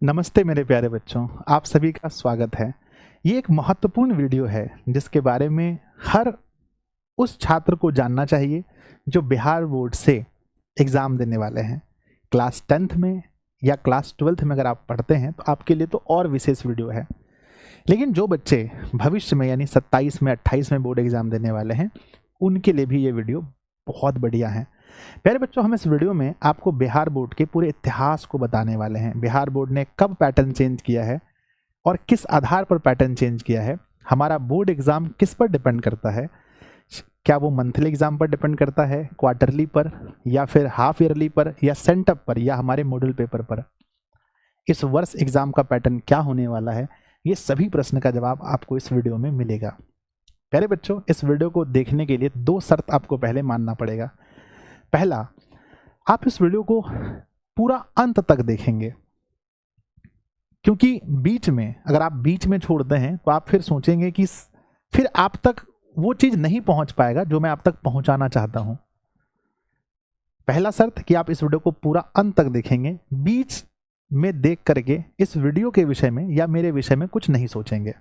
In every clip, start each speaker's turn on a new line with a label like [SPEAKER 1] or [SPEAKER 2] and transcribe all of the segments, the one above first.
[SPEAKER 1] नमस्ते मेरे प्यारे बच्चों, आप सभी का स्वागत है। ये एक महत्वपूर्ण वीडियो है जिसके बारे में हर उस छात्र को जानना चाहिए जो बिहार बोर्ड से एग्ज़ाम देने वाले हैं। क्लास 10th में या क्लास 12th में अगर आप पढ़ते हैं तो आपके लिए तो और विशेष वीडियो है, लेकिन जो बच्चे भविष्य में यानी 27 में 28 में बोर्ड एग्ज़ाम देने वाले हैं उनके लिए भी ये वीडियो बहुत बढ़िया है। प्यारे बच्चों, हम इस वीडियो में आपको बिहार बोर्ड के पूरे इतिहास को बताने वाले हैं। बिहार बोर्ड ने कब पैटर्न चेंज किया है और किस आधार पर पैटर्न चेंज किया है, हमारा बोर्ड एग्ज़ाम किस पर डिपेंड करता है, क्या वो मंथली एग्ज़ाम पर डिपेंड करता है, क्वार्टरली पर, या फिर हाफ ईयरली पर, या सेंटअप पर, या हमारे मॉडल पेपर पर, इस वर्ष एग्ज़ाम का पैटर्न क्या होने वाला है, ये सभी प्रश्न का जवाब आपको इस वीडियो में मिलेगा। प्यारे बच्चों, इस वीडियो को देखने के लिए 2 शर्त आपको पहले मानना पड़ेगा। पहला, आप इस वीडियो को पूरा अंत तक देखेंगे, क्योंकि बीच में अगर आप बीच में छोड़ते हैं तो आप फिर सोचेंगे कि फिर आप तक वो चीज़ नहीं पहुंच पाएगा जो मैं आप तक पहुंचाना चाहता हूं। पहला शर्त कि आप इस वीडियो को पूरा अंत तक देखेंगे, बीच में देख करके इस वीडियो के विषय में या मेरे विषय में कुछ नहीं सोचेंगे।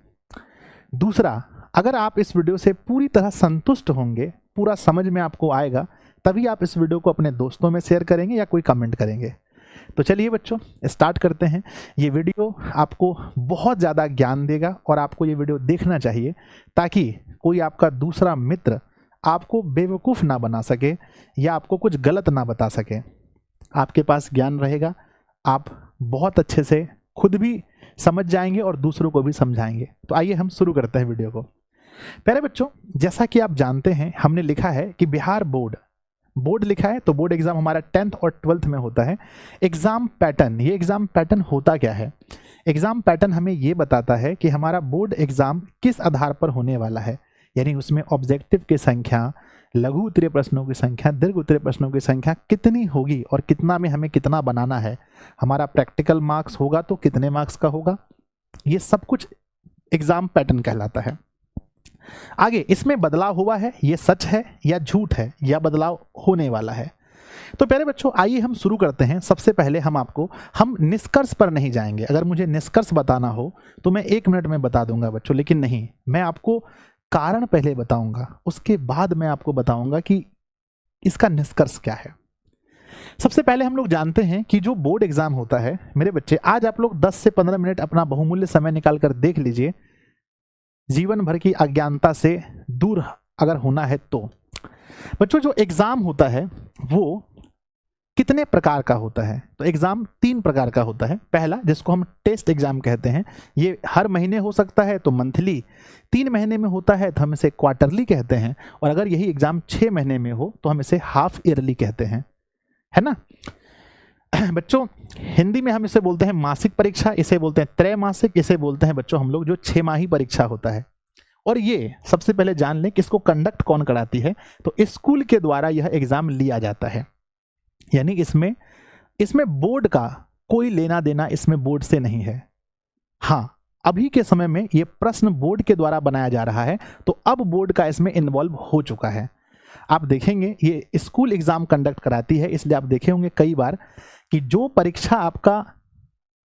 [SPEAKER 1] दूसरा, अगर आप इस वीडियो से पूरी तरह संतुष्ट होंगे, पूरा समझ में आपको आएगा, तभी आप इस वीडियो को अपने दोस्तों में शेयर करेंगे या कोई कमेंट करेंगे। तो चलिए बच्चों, स्टार्ट करते हैं। ये वीडियो आपको बहुत ज़्यादा ज्ञान देगा और आपको ये वीडियो देखना चाहिए ताकि कोई आपका दूसरा मित्र आपको बेवकूफ़ ना बना सके या आपको कुछ गलत ना बता सके। आपके पास ज्ञान रहेगा, आप बहुत अच्छे से खुद भी समझ जाएंगे और दूसरों को भी समझाएंगे। तो आइए हम शुरू करते हैं वीडियो को। प्यारे बच्चों, जैसा कि आप जानते हैं, हमने लिखा है कि बिहार बोर्ड लिखा है, तो बोर्ड एग्जाम हमारा 10th और 12th में होता है। एग्जाम पैटर्न, ये एग्जाम पैटर्न होता क्या है? एग्जाम पैटर्न हमें ये बताता है कि हमारा बोर्ड एग्जाम किस आधार पर होने वाला है, यानी उसमें ऑब्जेक्टिव की संख्या, लघु उत्तरीय प्रश्नों की संख्या, दीर्घ उत्तरीय प्रश्नों की संख्या कितनी होगी और कितना में हमें कितना बनाना है, हमारा प्रैक्टिकल मार्क्स होगा तो कितने मार्क्स का होगा, ये सब कुछ एग्जाम पैटर्न कहलाता है। आगे इसमें बदलाव हुआ है, ये सच है या झूठ है, या बदलाव होने वाला है। तो प्यारे बच्चों, आइए हम शुरू करते हैं। सबसे पहले हम निष्कर्ष पर नहीं जाएंगे। अगर मुझे निष्कर्ष बताना हो तो मैं 1 मिनट में बता दूंगा बच्चों, लेकिन नहीं, मैं आपको कारण पहले बताऊंगा, उसके बाद मैं आपको बताऊंगा कि इसका निष्कर्ष क्या है। सबसे पहले हम लोग जानते हैं कि जो बोर्ड एग्जाम होता है, मेरे बच्चे, आज आप लोग 10 से 15 मिनट अपना बहुमूल्य समय निकाल कर देख लीजिए, जीवन भर की अज्ञानता से दूर अगर होना है तो। बच्चों, जो एग्जाम होता है वो कितने प्रकार का होता है? तो एग्जाम 3 प्रकार का होता है। पहला, जिसको हम टेस्ट एग्जाम कहते हैं, ये हर महीने हो सकता है तो मंथली, 3 महीने में होता है तो हम इसे क्वार्टरली कहते हैं, और अगर यही एग्जाम 6 महीने में हो तो हम इसे हाफ ईयरली कहते हैं, है ना बच्चों? हिंदी में हम इसे बोलते हैं मासिक परीक्षा, इसे बोलते हैं त्रैमासिक, इसे बोलते हैं बच्चों हम लोग जो 6 माही परीक्षा होता है। और ये सबसे पहले जान लें कि इसको कंडक्ट कौन कराती है, तो स्कूल के द्वारा यह एग्जाम लिया जाता है, यानी इसमें बोर्ड का कोई लेना देना इसमें बोर्ड से नहीं है। हाँ, अभी के समय में ये प्रश्न बोर्ड के द्वारा बनाया जा रहा है, तो अब बोर्ड का इसमें इन्वॉल्व हो चुका है। आप देखेंगे ये स्कूल एग्जाम कंडक्ट कराती है, इसलिए आप देखे होंगे कई बार कि जो परीक्षा आपका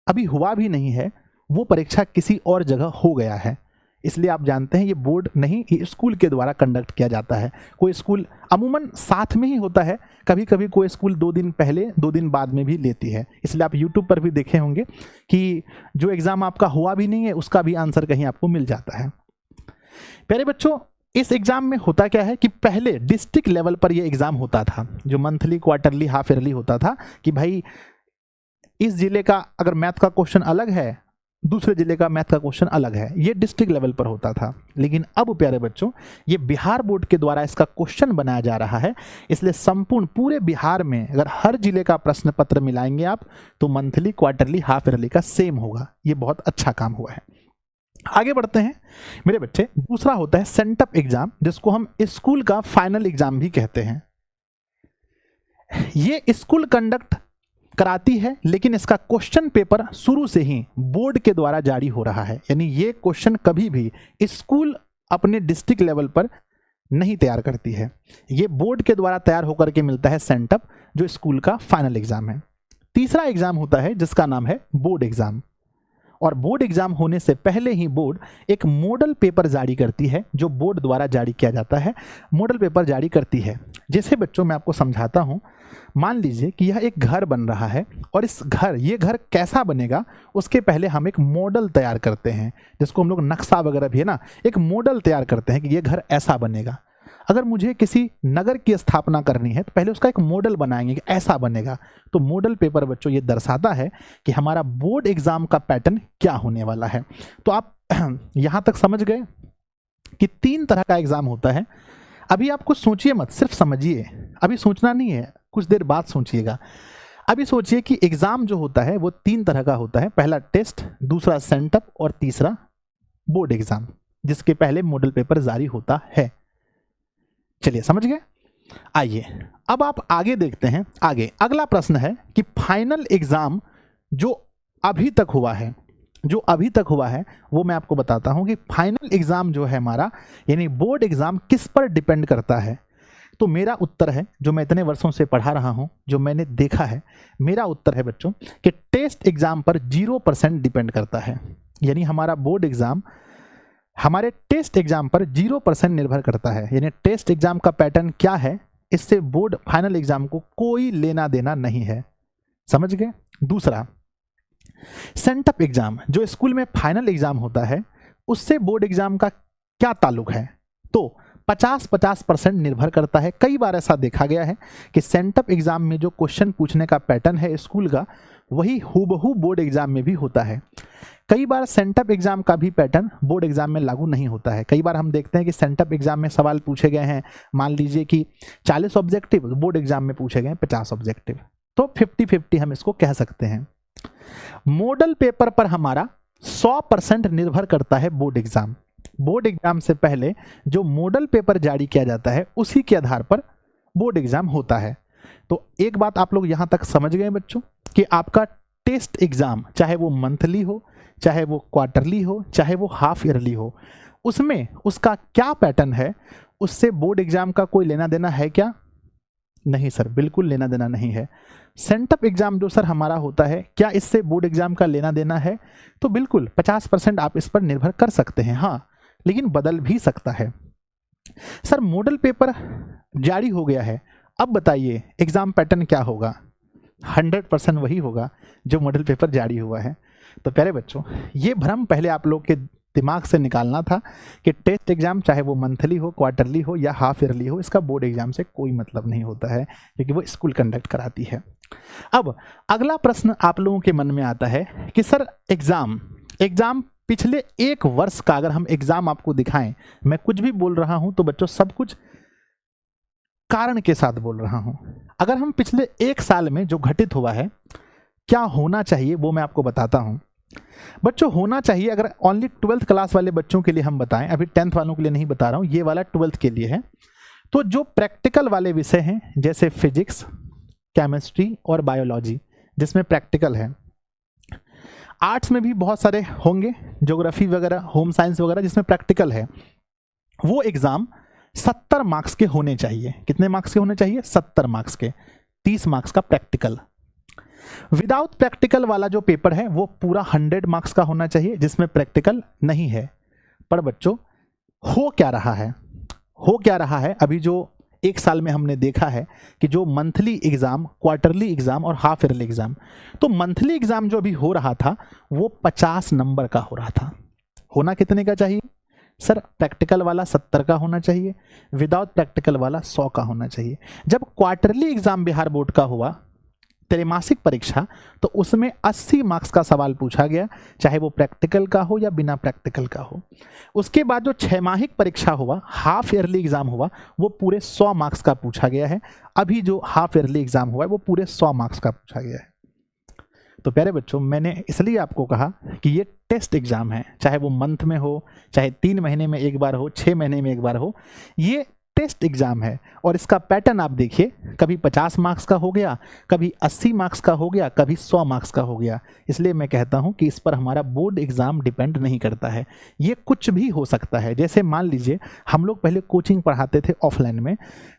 [SPEAKER 1] अभी हुआ भी नहीं है वो परीक्षा किसी और जगह हो गया है, इसलिए आप जानते हैं ये बोर्ड नहीं, ये स्कूल के द्वारा कंडक्ट किया जाता है। कोई स्कूल अमूमन साथ में ही होता है, कभी कभी कोई स्कूल 2 दिन पहले 2 दिन बाद में भी लेती है, इसलिए आप यूट्यूब पर भी देखे होंगे कि जो एग्ज़ाम आपका हुआ भी नहीं है उसका भी आंसर कहीं आपको मिल जाता है। प्यारे बच्चों, इस एग्जाम में होता क्या है कि पहले डिस्ट्रिक्ट लेवल पर ये एग्जाम होता था, जो मंथली, क्वार्टरली, हाफ ईयरली होता था, कि भाई इस जिले का अगर मैथ का क्वेश्चन अलग है, दूसरे जिले का मैथ का क्वेश्चन अलग है, ये डिस्ट्रिक्ट लेवल पर होता था। लेकिन अब प्यारे बच्चों, ये बिहार बोर्ड के द्वारा इसका क्वेश्चन बनाया जा रहा है, इसलिए संपूर्ण पूरे बिहार में अगर हर जिले का प्रश्न पत्र मिलाएंगे आप तो मंथली, क्वार्टरली, हाफ ईयरली का सेम होगा। ये बहुत अच्छा काम हुआ है। आगे बढ़ते हैं मेरे बच्चे। दूसरा होता है सेंटअप एग्जाम, जिसको हम स्कूल का फाइनल एग्जाम भी कहते हैं। ये स्कूल कंडक्ट कराती है, लेकिन इसका क्वेश्चन पेपर शुरू से ही बोर्ड के द्वारा जारी हो रहा है, यानी ये क्वेश्चन कभी भी स्कूल अपने डिस्ट्रिक्ट लेवल पर नहीं तैयार करती है, ये बोर्ड के द्वारा तैयार होकर के मिलता है सेंटअप, जो स्कूल का फाइनल एग्जाम है। तीसरा एग्जाम होता है जिसका नाम है बोर्ड एग्जाम। और बोर्ड एग्जाम होने से पहले ही बोर्ड एक मॉडल पेपर जारी करती है, जो बोर्ड द्वारा जारी किया जाता है। मॉडल पेपर जारी करती है, जैसे बच्चों मैं आपको समझाता हूं। मान लीजिए कि यह एक घर बन रहा है और ये घर कैसा बनेगा उसके पहले हम एक मॉडल तैयार करते हैं, जिसको हम लोग नक्शा वगैरह भी है ना, एक मॉडल तैयार करते हैं कि ये घर ऐसा बनेगा। अगर मुझे किसी नगर की स्थापना करनी है तो पहले उसका एक मॉडल बनाएंगे कि ऐसा बनेगा। तो मॉडल पेपर बच्चों ये दर्शाता है कि हमारा बोर्ड एग्जाम का पैटर्न क्या होने वाला है। तो आप यहां तक समझ गए कि 3 तरह का एग्जाम होता है। अभी आप कुछ सोचिए मत, सिर्फ समझिए, अभी सोचना नहीं है, कुछ देर बाद सोचिएगा। अभी सोचिए कि एग्जाम जो होता है वो 3 तरह का होता है। पहला टेस्ट, दूसरा सेंटअप और तीसरा बोर्ड एग्जाम, जिसके पहले मॉडल पेपर जारी होता है। चलिए समझ गए। आइए अब आप आगे देखते हैं। आगे अगला प्रश्न है कि फाइनल एग्जाम जो अभी तक हुआ है वो मैं आपको बताता हूं कि फाइनल एग्जाम जो है हमारा, यानी बोर्ड एग्जाम, किस पर डिपेंड करता है। तो मेरा उत्तर है, जो मैं इतने वर्षों से पढ़ा रहा हूं, जो मैंने देखा है, मेरा उत्तर है बच्चों कि टेस्ट एग्जाम पर 0% डिपेंड करता है। यानी हमारा बोर्ड एग्जाम हमारे टेस्ट एग्जाम पर 0% निर्भर करता है। यानी टेस्ट एग्जाम का पैटर्न क्या है, इससे बोर्ड फाइनल एग्जाम को कोई लेना देना नहीं है। समझ गए। दूसरा, सेंटअप एग्जाम जो स्कूल में फाइनल एग्जाम होता है, उससे बोर्ड एग्जाम का क्या ताल्लुक है। तो 50-50% निर्भर करता है। कई बार ऐसा देखा गया है कि सेंटअप एग्जाम में जो क्वेश्चन पूछने का पैटर्न है स्कूल का, वही हूबहू बोर्ड एग्जाम में भी होता है। कई बार सेंटअप एग्जाम का भी पैटर्न बोर्ड एग्जाम में लागू नहीं होता है। कई बार हम देखते हैं कि सेंटअप एग्जाम में सवाल पूछे गए हैं, मान लीजिए कि 40 ऑब्जेक्टिव, बोर्ड एग्जाम में पूछे गए हैं 50 ऑब्जेक्टिव, तो 50-50 हम इसको कह सकते हैं। मॉडल पेपर पर हमारा 100% निर्भर करता है बोर्ड एग्जाम। बोर्ड एग्जाम से पहले जो मॉडल पेपर जारी किया जाता है, उसी के आधार पर बोर्ड एग्जाम होता है। तो एक बात आप लोग यहां तक समझ गए बच्चों कि आपका टेस्ट एग्जाम, चाहे वो मंथली हो, चाहे वो क्वार्टरली हो, चाहे वो हाफ ईयरली हो, उसमें उसका क्या पैटर्न है, उससे बोर्ड एग्जाम का कोई लेना देना है क्या? नहीं सर, बिल्कुल लेना देना नहीं है। सेंटअप एग्जाम जो सर हमारा होता है, क्या इससे बोर्ड एग्जाम का लेना देना है? तो बिल्कुल 50% आप इस पर निर्भर कर सकते हैं, हाँ, लेकिन बदल भी सकता है। सर मॉडल पेपर जारी हो गया है, अब बताइए एग्जाम पैटर्न क्या होगा? 100% वही होगा जो मॉडल पेपर जारी हुआ है। तो प्यारे बच्चों, ये भ्रम पहले आप लोग के दिमाग से निकालना था कि टेस्ट एग्जाम चाहे वो मंथली हो, क्वार्टरली हो या हाफ ईयरली हो, इसका बोर्ड एग्जाम से कोई मतलब नहीं होता है, क्योंकि वो स्कूल कंडक्ट कराती है। अब अगला प्रश्न आप लोगों के मन में आता है कि सर एग्जाम पिछले 1 वर्ष का अगर हम एग्जाम आपको दिखाएं, मैं कुछ भी बोल रहा हूं तो बच्चों सब कुछ कारण के साथ बोल रहा हूं। अगर हम पिछले 1 साल में जो घटित हुआ है, क्या होना चाहिए वो मैं आपको बताता हूं। बच्चों होना चाहिए, अगर ओनली 12th क्लास वाले बच्चों के लिए हम बताएं, अभी 10th वालों के लिए नहीं बता रहा हूं, ये वाला 12th के लिए है। तो जो प्रैक्टिकल वाले विषय हैं, जैसे फिजिक्स, केमिस्ट्री और बायोलॉजी, जिसमें प्रैक्टिकल है। आर्ट्स में भी बहुत सारे होंगे, ज्योग्राफी वगैरह, होम साइंस वगैरह, जिसमें प्रैक्टिकल है। वो एग्जाम 70 मार्क्स के होने चाहिए। कितने मार्क्स के होने चाहिए? 70 मार्क्स के, 30 मार्क्स का प्रैक्टिकल। विदाउट प्रैक्टिकल वाला जो पेपर है वो पूरा 100 मार्क्स का होना चाहिए, जिसमें प्रैक्टिकल नहीं है। पर बच्चों हो क्या रहा है अभी जो 1 साल में हमने देखा है कि जो मंथली एग्जाम, क्वार्टरली एग्जाम और हाफ ईयरली एग्जाम, तो मंथली एग्जाम जो अभी हो रहा था वो 50 नंबर का हो रहा था। होना कितने का चाहिए सर? प्रैक्टिकल वाला 70 का होना चाहिए, विदाउट प्रैक्टिकल वाला 100 का होना चाहिए। जब क्वार्टरली एग्जाम बिहार बोर्ड का हुआ, त्रैमासिक परीक्षा, तो उसमें 80 मार्क्स का सवाल पूछा गया, चाहे वो प्रैक्टिकल का हो या बिना प्रैक्टिकल का हो। उसके बाद जो 6 परीक्षा हुआ, हाफ ईयरली एग्जाम हुआ, वो पूरे 100 मार्क्स का पूछा गया है। अभी जो हाफ ईयरली एग्जाम हुआ है वो पूरे 100 मार्क्स का पूछा गया है। तो प्यारे बच्चों, मैंने इसलिए आपको कहा कि ये टेस्ट एग्जाम है, चाहे वो मंथ में हो, चाहे 3 महीने में एक बार हो, 6 महीने में एक बार हो, ये टेस्ट एग्जाम है और इसका पैटर्न आप देखिए, कभी 50 मार्क्स का हो गया, कभी 80 मार्क्स का हो गया, कभी 100 मार्क्स का हो गया। इसलिए मैं कहता हूं कि इस पर हमारा बोर्ड एग्जाम डिपेंड नहीं करता है, ये कुछ भी हो सकता है। जैसे मान लीजिए हम लोग पहले कोचिंग पढ़ाते थे ऑफलाइन में,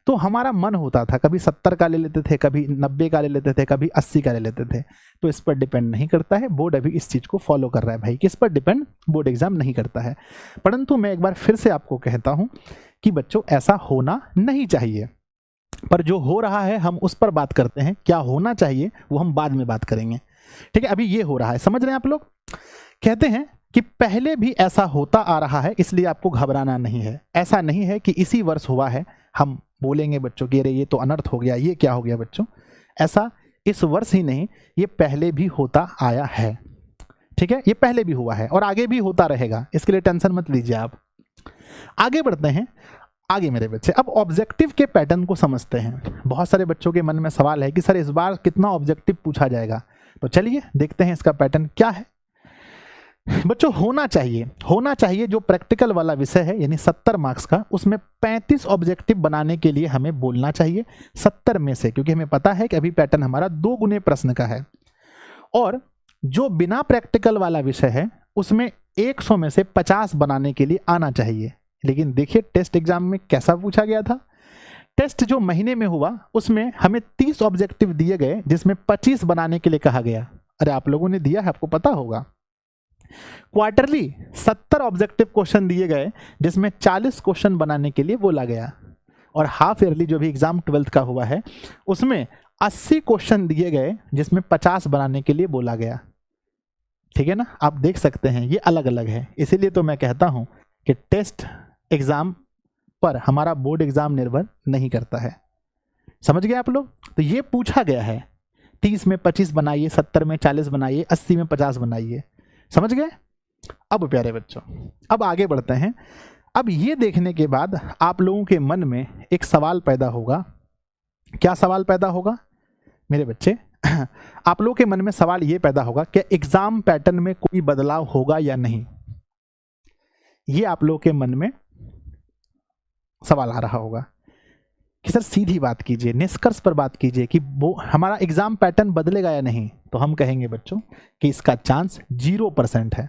[SPEAKER 1] तो हमारा मन होता था, कभी 70 का ले लेते थे, कभी 90 का ले लेते थे, कभी 80 का ले लेते थे। तो इस पर डिपेंड नहीं करता है, बोर्ड अभी इस चीज़ को फॉलो कर रहा है भाई, किस पर डिपेंड, बोर्ड एग्जाम नहीं करता है। परंतु मैं एक बार फिर से आपको कहता हूं कि बच्चों ऐसा होना नहीं चाहिए, पर जो हो रहा है हम उस पर बात करते हैं, क्या होना चाहिए वो हम बाद में बात करेंगे। ठीक है, अभी ये हो रहा है, समझ रहे हैं आप लोग। कहते हैं कि पहले भी ऐसा होता आ रहा है, इसलिए आपको घबराना नहीं है। ऐसा नहीं है कि इसी वर्ष हुआ है, हम बोलेंगे बच्चों कि अरे ये तो अनर्थ हो गया, ये क्या हो गया बच्चों। ऐसा इस वर्ष ही नहीं, ये पहले भी होता आया है। ठीक है, ये पहले भी हुआ है और आगे भी होता रहेगा, इसके लिए टेंशन मत लीजिए आप। आगे बढ़ते हैं, आगे मेरे बच्चे अब ऑब्जेक्टिव के पैटर्न को समझते हैं। बहुत सारे बच्चों के मन में सवाल है कि सर इस बार कितना ऑब्जेक्टिव पूछा जाएगा, तो चलिए देखते हैं इसका पैटर्न क्या है। बच्चों होना चाहिए जो प्रैक्टिकल वाला विषय है यानी 70 मार्क्स का, उसमें 35 ऑब्जेक्टिव बनाने के लिए हमें बोलना चाहिए 70 में से, क्योंकि हमें पता है कि अभी पैटर्न हमारा 2 गुने प्रश्न का है। और जो बिना प्रैक्टिकल वाला विषय है उसमें 100 में से 50 बनाने के लिए आना चाहिए। लेकिन देखिए टेस्ट एग्जाम में कैसा पूछा गया था। टेस्ट जो महीने में हुआ उसमें हमें 30 ऑब्जेक्टिव दिए गए, जिसमें 25 बनाने के लिए कहा गया। अरे आप लोगों ने दिया है, आपको पता होगा। क्वार्टरली 70 ऑब्जेक्टिव क्वेश्चन दिए गए, जिसमें 40 क्वेश्चन बनाने के लिए बोला गया। और हाफ ईयरली जो भी एग्जाम 12th का हुआ है उसमें 80 क्वेश्चन दिए गए, जिसमें 50 बनाने के लिए बोला गया। ठीक है ना, आप देख सकते हैं ये अलग अलग है। इसीलिए तो मैं कहता हूं कि टेस्ट एग्जाम पर हमारा बोर्ड एग्जाम निर्भर नहीं करता है। समझ गए आप लोग। तो ये पूछा गया है 30 में 25 बनाइए, 70 में 40 बनाइए, 80 में 50 बनाइए। समझ गए। अब प्यारे बच्चों अब आगे बढ़ते हैं। अब ये देखने के बाद आप लोगों के मन में एक सवाल पैदा होगा। क्या सवाल पैदा होगा मेरे बच्चे? आप लोगों के मन में सवाल ये पैदा होगा कि एग्जाम पैटर्न में कोई बदलाव होगा या नहीं। ये आप लोगों के मन में सवाल आ रहा होगा कि सर सीधी बात कीजिए, निष्कर्ष पर बात कीजिए कि वो हमारा एग्जाम पैटर्न बदलेगा या नहीं। तो हम कहेंगे बच्चों कि इसका चांस 0% है।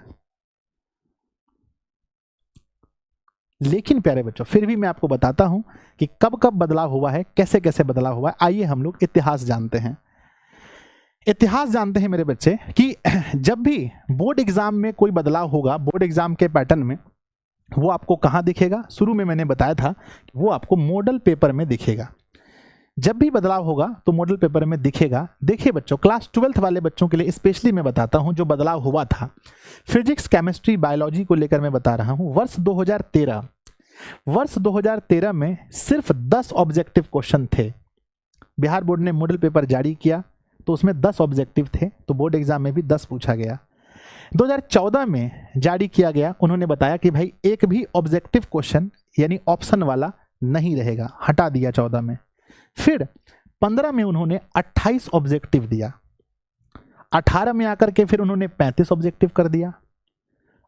[SPEAKER 1] लेकिन प्यारे बच्चों फिर भी मैं आपको बताता हूं कि कब कब बदलाव हुआ है, कैसे कैसे बदलाव हुआ है। आइए हम लोग इतिहास जानते हैं। इतिहास जानते हैं मेरे बच्चे कि जब भी बोर्ड एग्जाम में कोई बदलाव होगा, बोर्ड एग्जाम के पैटर्न में, वो आपको कहाँ दिखेगा? शुरू में मैंने बताया था वो आपको मॉडल पेपर में दिखेगा। जब भी बदलाव होगा तो मॉडल पेपर में दिखेगा। देखिए बच्चों क्लास 12th वाले बच्चों के लिए स्पेशली मैं बताता हूं जो बदलाव हुआ था। फिजिक्स, केमिस्ट्री, बायोलॉजी को लेकर मैं बता रहा हूं। वर्ष 2013 में सिर्फ 10 ऑब्जेक्टिव क्वेश्चन थे। बिहार बोर्ड ने मॉडल पेपर जारी किया तो उसमें 10 ऑब्जेक्टिव थे, तो बोर्ड एग्जाम में भी 10 पूछा गया। 2014 में जारी किया गया, उन्होंने बताया कि भाई एक भी ऑब्जेक्टिव क्वेश्चन यानी ऑप्शन वाला नहीं रहेगा, हटा दिया 14 में। फिर 15 में उन्होंने 28 ऑब्जेक्टिव दिया। 18 में आकर के फिर उन्होंने 35 ऑब्जेक्टिव कर दिया।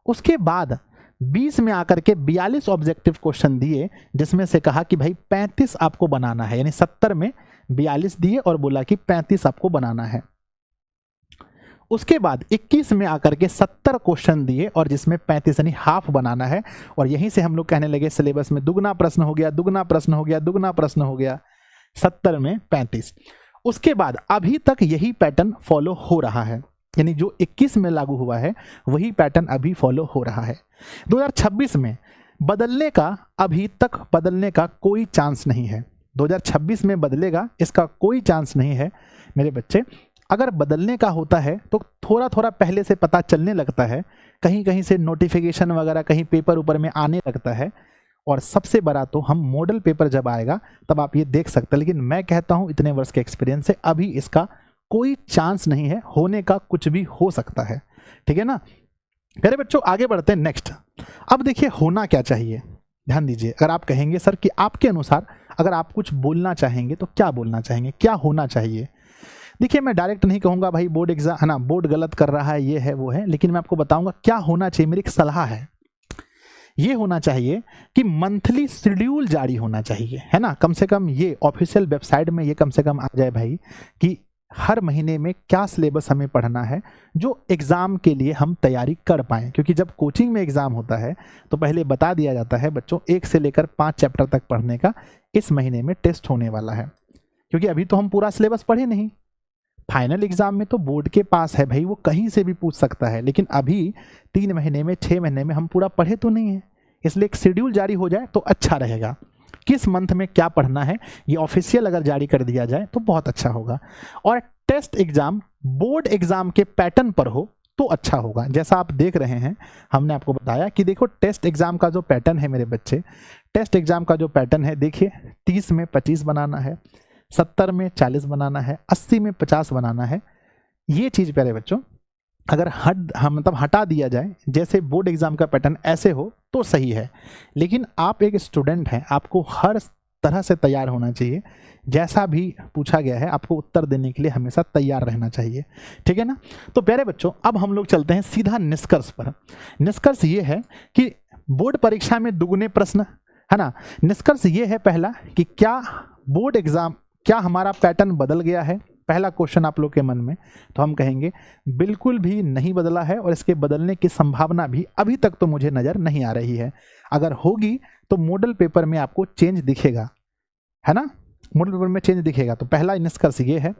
[SPEAKER 1] उसके बाद 20 में आकर के 42 ऑब्जेक्टिव क्वेश्चन दिए, जिसमें से कहा कि भाई 35 आपको बनाना है, यानी 70 में 42 दिए और बोला कि 35 आपको बनाना है। उसके बाद 21 में आकर के 70 क्वेश्चन दिए और जिसमें 35 यानी हाफ बनाना है। और यहीं से हम लोग कहने लगे सिलेबस में दुगना प्रश्न हो गया, दुगना प्रश्न हो गया, दुगना प्रश्न हो गया। 70 में 35। उसके बाद अभी तक यही पैटर्न फॉलो हो रहा है, यानी जो 21 में लागू हुआ है वही पैटर्न अभी फॉलो हो रहा है। 2026 में बदलने का, अभी तक बदलने का कोई चांस नहीं है। 2026 में बदलेगा इसका कोई चांस नहीं है मेरे बच्चे। अगर बदलने का होता है तो थोड़ा थोड़ा पहले से पता चलने लगता है, कहीं कहीं से नोटिफिकेशन वगैरह कहीं पेपर ऊपर में आने लगता है। और सबसे बड़ा तो हम मॉडल पेपर जब आएगा तब आप ये देख सकते हैं। लेकिन मैं कहता हूं इतने वर्ष के एक्सपीरियंस से अभी इसका कोई चांस नहीं है, होने का कुछ भी हो सकता है। ठीक है ना प्यारे बच्चों, आगे बढ़ते हैं नेक्स्ट। अब देखिए होना क्या चाहिए, ध्यान दीजिए। अगर आप कहेंगे सर कि आपके अनुसार अगर आप कुछ बोलना चाहेंगे तो क्या बोलना चाहेंगे, क्या होना चाहिए? देखिए मैं डायरेक्ट नहीं कहूँगा भाई बोर्ड एग्जाम है ना, बोर्ड गलत कर रहा है, ये है वो है, लेकिन मैं आपको बताऊंगा क्या होना चाहिए। मेरी एक सलाह है। ये होना चाहिए कि मंथली शेड्यूल जारी होना चाहिए, है ना। कम से कम ये ऑफिशियल वेबसाइट में ये कम से कम आ जाए भाई कि हर महीने में क्या सिलेबस हमें पढ़ना है, जो एग्ज़ाम के लिए हम तैयारी कर पाएँ। क्योंकि जब कोचिंग में एग्ज़ाम होता है तो पहले बता दिया जाता है बच्चों 1 से लेकर 5 चैप्टर तक पढ़ने का इस महीने में टेस्ट होने वाला है। क्योंकि अभी तो हम पूरा सिलेबस पढ़े नहीं, फाइनल एग्ज़ाम में तो बोर्ड के पास है भाई, वो कहीं से भी पूछ सकता है। लेकिन अभी 3 महीने में 6 महीने में हम पूरा पढ़े तो नहीं है, इसलिए एक शेड्यूल जारी हो जाए तो अच्छा रहेगा। किस मंथ में क्या पढ़ना है ये ऑफिशियल अगर जारी कर दिया जाए तो बहुत अच्छा होगा। और टेस्ट एग्ज़ाम बोर्ड एग्ज़ाम के पैटर्न पर हो तो अच्छा होगा। जैसा आप देख रहे हैं, हमने आपको बताया कि देखो टेस्ट एग्ज़ाम का जो पैटर्न है मेरे बच्चे, टेस्ट एग्ज़ाम का जो पैटर्न है देखिए, 30 में 25 बनाना है, 70 में 40 बनाना है, 80 में 50 बनाना है। ये चीज़ प्यारे बच्चों अगर मतलब हटा दिया जाए, जैसे बोर्ड एग्ज़ाम का पैटर्न ऐसे हो तो सही है। लेकिन आप एक स्टूडेंट हैं, आपको हर तरह से तैयार होना चाहिए। जैसा भी पूछा गया है आपको उत्तर देने के लिए हमेशा तैयार रहना चाहिए, ठीक है ना। तो प्यारे बच्चों अब हम लोग चलते हैं सीधा निष्कर्ष पर। निष्कर्ष ये है कि बोर्ड परीक्षा में दुगने प्रश्न, है ना। निष्कर्ष ये है पहला कि क्या बोर्ड एग्ज़ाम, क्या हमारा पैटर्न बदल गया है, पहला क्वेश्चन आप लोग के मन में। तो हम कहेंगे बिल्कुल भी नहीं बदला है और इसके बदलने की संभावना भी अभी तक तो मुझे नज़र नहीं आ रही है। अगर होगी तो मॉडल पेपर में आपको चेंज दिखेगा, है ना, मॉडल पेपर में चेंज दिखेगा। तो पहला निष्कर्ष ये है।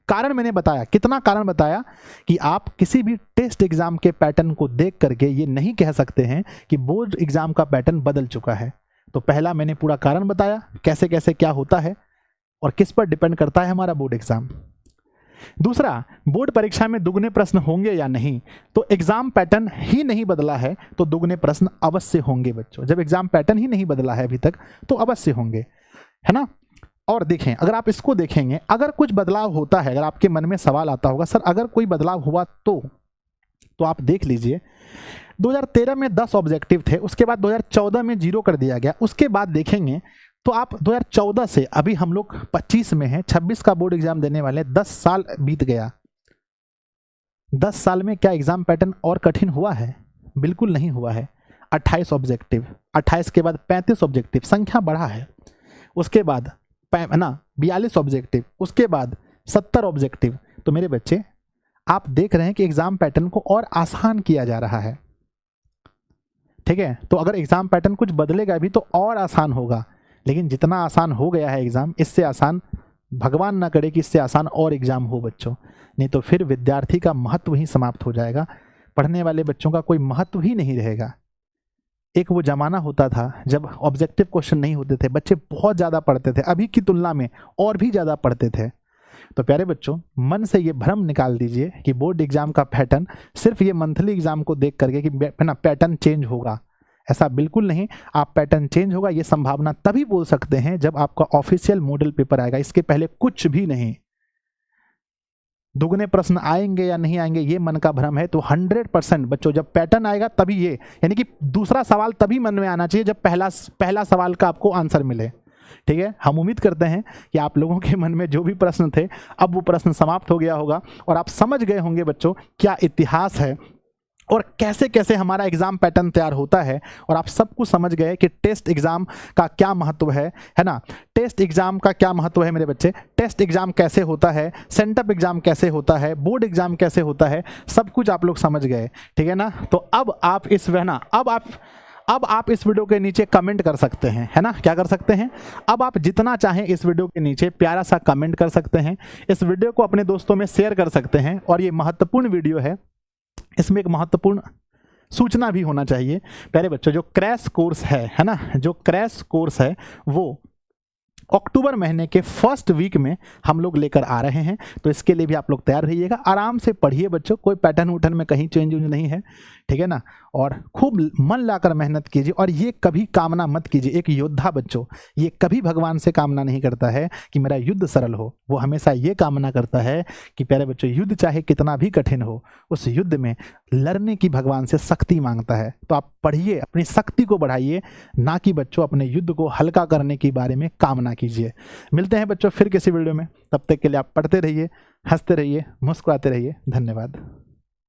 [SPEAKER 1] कारण मैंने बताया, कितना कारण बताया कि आप किसी भी टेस्ट एग्ज़ाम के पैटर्न को देख करके ये नहीं कह सकते हैं कि बोर्ड एग्ज़ाम का पैटर्न बदल चुका है। तो पहला मैंने पूरा कारण बताया, कैसे कैसे क्या होता है और किस पर डिपेंड करता है हमारा बोर्ड एग्ज़ाम। दूसरा, बोर्ड परीक्षा में दुगने प्रश्न होंगे या नहीं, तो एग्जाम पैटर्न ही नहीं बदला है तो दुगने प्रश्न अवश्य होंगे बच्चों। जब एग्जाम पैटर्न ही नहीं बदला है अभी तक तो अवश्य होंगे, है ना। और देखें, अगर आप इसको देखेंगे, अगर कुछ बदलाव होता है, अगर आपके मन में सवाल आता होगा सर अगर कोई बदलाव हुआ तो आप देख लीजिए 2013 में 10 ऑब्जेक्टिव थे, उसके बाद 2014 में 0 कर दिया गया। उसके बाद देखेंगे तो आप 2014 से अभी हम लोग 25 में हैं, 26 का बोर्ड एग्जाम देने वाले, 10 साल बीत गया। 10 साल में क्या एग्जाम पैटर्न और कठिन हुआ है? बिल्कुल नहीं हुआ है। 28 ऑब्जेक्टिव, 28 के बाद 35 ऑब्जेक्टिव, संख्या बढ़ा है। उसके बाद ना 42 ऑब्जेक्टिव, उसके बाद 70 ऑब्जेक्टिव। तो मेरे बच्चे आप देख रहे हैं कि एग्जाम पैटर्न को और आसान किया जा रहा है, ठीक है। तो अगर एग्जाम पैटर्न कुछ बदलेगा भी तो और आसान होगा, लेकिन जितना आसान हो गया है एग्जाम, इससे आसान भगवान ना करे कि इससे आसान और एग्जाम हो बच्चों, नहीं तो फिर विद्यार्थी का महत्व ही समाप्त हो जाएगा, पढ़ने वाले बच्चों का कोई महत्व ही नहीं रहेगा। एक वो जमाना होता था जब ऑब्जेक्टिव क्वेश्चन नहीं होते थे, बच्चे बहुत ज़्यादा पढ़ते थे, अभी की तुलना में और भी ज़्यादा पढ़ते थे। तो प्यारे बच्चों मन से ये भ्रम निकाल दीजिए कि बोर्ड एग्जाम का पैटर्न सिर्फ ये मंथली एग्जाम को देख करके कि ना पैटर्न चेंज होगा, ऐसा बिल्कुल नहीं। आप पैटर्न चेंज होगा ये संभावना तभी बोल सकते हैं जब आपका ऑफिशियल मॉडल पेपर आएगा, इसके पहले कुछ भी नहीं। दुगने प्रश्न आएंगे या नहीं आएंगे ये मन का भ्रम है। तो 100% बच्चों जब पैटर्न आएगा तभी ये, यानी कि दूसरा सवाल तभी मन में आना चाहिए जब पहला सवाल का आपको आंसर मिले, ठीक है। हम उम्मीद करते हैं कि आप लोगों के मन में जो भी प्रश्न थे अब वो प्रश्न समाप्त हो गया होगा और आप समझ गए होंगे बच्चों क्या इतिहास है और कैसे कैसे हमारा एग्जाम पैटर्न तैयार होता है। और आप सब कुछ समझ गए कि टेस्ट एग्जाम का क्या महत्व है ना। टेस्ट एग्जाम का क्या महत्व है मेरे बच्चे, टेस्ट एग्जाम कैसे होता है, सेंटअप एग्जाम कैसे होता है, बोर्ड एग्जाम कैसे होता है, सब कुछ आप लोग समझ गए, ठीक है ना। तो अब आप इस वीडियो के नीचे कमेंट कर सकते हैं, है ना। क्या कर सकते हैं, अब आप जितना चाहें इस वीडियो के नीचे प्यारा सा कमेंट कर सकते हैं, इस वीडियो को अपने दोस्तों में शेयर कर सकते हैं। और ये महत्वपूर्ण वीडियो है, इसमें एक महत्वपूर्ण सूचना भी होना चाहिए प्यारे बच्चों। जो क्रैश कोर्स है ना, जो क्रैश कोर्स है वो अक्टूबर महीने के फर्स्ट वीक में हम लोग लेकर आ रहे हैं। तो इसके लिए भी आप लोग तैयार रहिएगा, आराम से पढ़िए बच्चों, कोई पैटर्न वैटर्न में कहीं चेंज नहीं है, ठीक है ना। और खूब मन लाकर मेहनत कीजिए और ये कभी कामना मत कीजिए। एक योद्धा बच्चों ये कभी भगवान से कामना नहीं करता है कि मेरा युद्ध सरल हो, वो हमेशा ये कामना करता है कि प्यारे बच्चों युद्ध चाहे कितना भी कठिन हो, उस युद्ध में लड़ने की भगवान से शक्ति मांगता है। तो आप पढ़िए, अपनी शक्ति को बढ़ाइए, ना कि बच्चों अपने युद्ध को हल्का करने के बारे में कामना कीजिए। मिलते हैं बच्चों फिर किसी वीडियो में, तब तक के लिए आप पढ़ते रहिए, हंसते रहिए, मुस्कुराते रहिए। धन्यवाद।